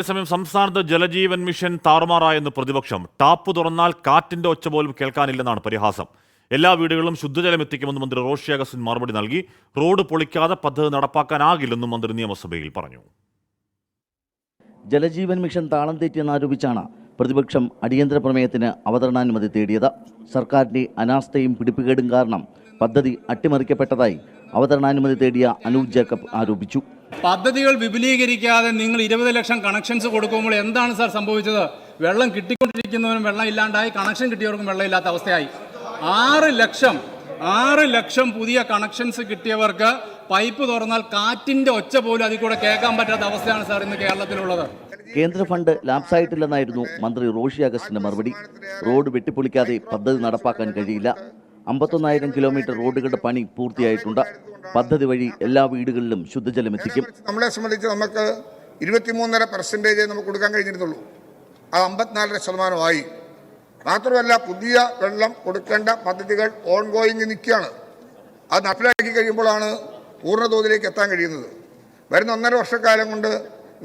അതേസമയം സംസ്ഥാനത്ത് ജലജീവൻ മിഷൻ താറുമാറായെന്ന് പ്രതിപക്ഷം. ടാപ്പ് തുറന്നാൽ കാറ്റിന്റെ ഒച്ച പോലും കേൾക്കാനില്ലെന്നാണ് പരിഹാസം. എല്ലാ വീടുകളിലും ശുദ്ധജലം എത്തിക്കുമെന്ന് മന്ത്രി റോഷി അഗസ്റ്റിൻ മറുപടി നൽകി. റോഡ് പൊളിക്കാതെ പദ്ധതി നടപ്പാക്കാനാകില്ലെന്നും മന്ത്രി നിയമസഭയിൽ പറഞ്ഞു. ജലജീവൻ മിഷൻ താളം തെറ്റിയെന്നാരോപിച്ചാണ് പ്രതിപക്ഷം അടിയന്തര പ്രമേയത്തിന് അവതരണാനുമതി തേടിയത്. സർക്കാരിന്റെ അനാസ്ഥയും പിടിപ്പുകേടും കാരണം പദ്ധതി അട്ടിമറിക്കപ്പെട്ടതായി അവതരണാനുമതി തേടിയ അനൂപ് ജേക്കബ് ആരോപിച്ചു. പദ്ധതികൾ വിപുലീകരിക്കാതെ നിങ്ങൾ 20 ലക്ഷം കണക്ഷൻസ് കൊടുക്കുമ്പോൾ എന്താണ് സാർ സംഭവിച്ചത്? വെള്ളം കിട്ടിക്കൊണ്ടിരിക്കുന്നവരും വെള്ളം ഇല്ലാണ്ടായി, കണക്ഷൻ കിട്ടിയവർക്കും വെള്ളമില്ലാത്ത അവസ്ഥയായി. 6 ലക്ഷം പുതിയ കണക്ഷൻസ് കിട്ടിയവർക്ക് പൈപ്പ് തുറന്നാൽ കാറ്റിന്റെ ഒച്ച പോലും അതിൽ കൂടെ കേൾക്കാൻ പറ്റാത്ത അവസ്ഥയാണ് സാർ ഇന്ന് കേരളത്തിലുള്ളത്. കേന്ദ്ര ഫണ്ട് ലാപ്സായിട്ടില്ലെന്നായിരുന്നു മന്ത്രി റോഷി അഗസ്റ്റിന്റെ മറുപടി. റോഡ് വെട്ടിപ്പൊളിക്കാതെ പദ്ധതി നടപ്പാക്കാൻ കഴിയില്ല. 51,000 കിലോമീറ്റർ റോഡുകളുടെ പണി പൂർത്തിയായിട്ടുണ്ട്. പദ്ധതി വഴി എല്ലാ വീടുകളിലും ശുദ്ധജലം എത്തിക്കും. നമ്മളെ സംബന്ധിച്ച് നമുക്ക് 23.5% നമുക്ക് കൊടുക്കാൻ കഴിഞ്ഞിരുന്നുള്ളൂ. അത് 54% മാത്രമല്ല, പുതിയ വെള്ളം കൊടുക്കേണ്ട പദ്ധതികൾ ഓൺഗോയിങ് നിൽക്കുകയാണ്. അത് നടപ്പിലാക്കി കഴിയുമ്പോഴാണ് പൂർണ്ണതോതിലേക്ക് എത്താൻ കഴിയുന്നത്. വരുന്ന 1.5 വർഷക്കാലം കൊണ്ട്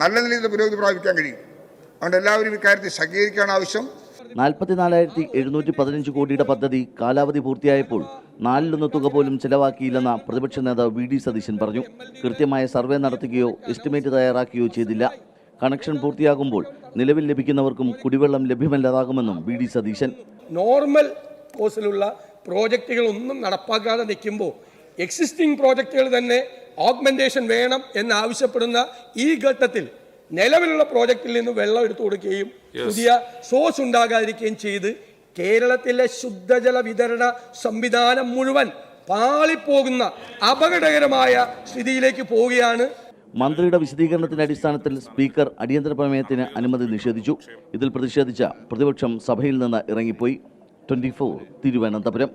നല്ല നിലയിൽ പുരോഗതി പ്രാപിക്കാൻ കഴിയും. അതുകൊണ്ട് എല്ലാവരും ഇക്കാര്യത്തിൽ സഹകരിക്കാൻ ആവശ്യം. 44,715 കോടിയുടെ പദ്ധതി കാലാവധി പൂർത്തിയായപ്പോൾ 4/1 തുക പോലും ചെലവാക്കിയില്ലെന്ന പ്രതിപക്ഷ നേതാവ് വി ഡി സതീശൻ പറഞ്ഞു. കൃത്യമായ സർവേ നടത്തുകയോ എസ്റ്റിമേറ്റ് തയ്യാറാക്കുകയോ ചെയ്തില്ല. കണക്ഷൻ പൂർത്തിയാകുമ്പോൾ നിലവിൽ ലഭിക്കുന്നവർക്കും കുടിവെള്ളം ലഭ്യമല്ലാതാകുമെന്നും വി ഡി സതീശൻ. നോർമൽ കോഴ്സിലുള്ള പ്രോജക്റ്റുകൾ ഒന്നും നടപ്പാക്കാതെ നിൽക്കുമ്പോൾ എക്സിസ്റ്റിംഗ് പ്രോജക്റ്റുകൾ തന്നെ ഓഗ്മെന്റേഷൻ വേണം എന്നാവശ്യപ്പെടുന്ന ഈ ഘട്ടത്തിൽ നിലവിലുള്ള പ്രോജക്റ്റിൽ നിന്ന് വെള്ളം എടുത്തു കൊടുക്കുകയും പുതിയ സോഴ്സ് ഉണ്ടാകാതിരിക്കുകയും ചെയ്ത് കേരളത്തിലെ ശുദ്ധജല വിതരണ സംവിധാനം മുഴുവൻ പാളിപ്പോകുന്ന അപകടകരമായ സ്ഥിതിയിലേക്ക് പോവുകയാണ്. മന്ത്രിയുടെ വിശദീകരണത്തിന്റെ അടിസ്ഥാനത്തിൽ സ്പീക്കർ അടിയന്തര പ്രമേയത്തിന് അനുമതി നിഷേധിച്ചു. ഇതിൽ പ്രതിഷേധിച്ച പ്രതിപക്ഷം സഭയിൽ നിന്ന് ഇറങ്ങിപ്പോയി. 24 തിരുവനന്തപുരം.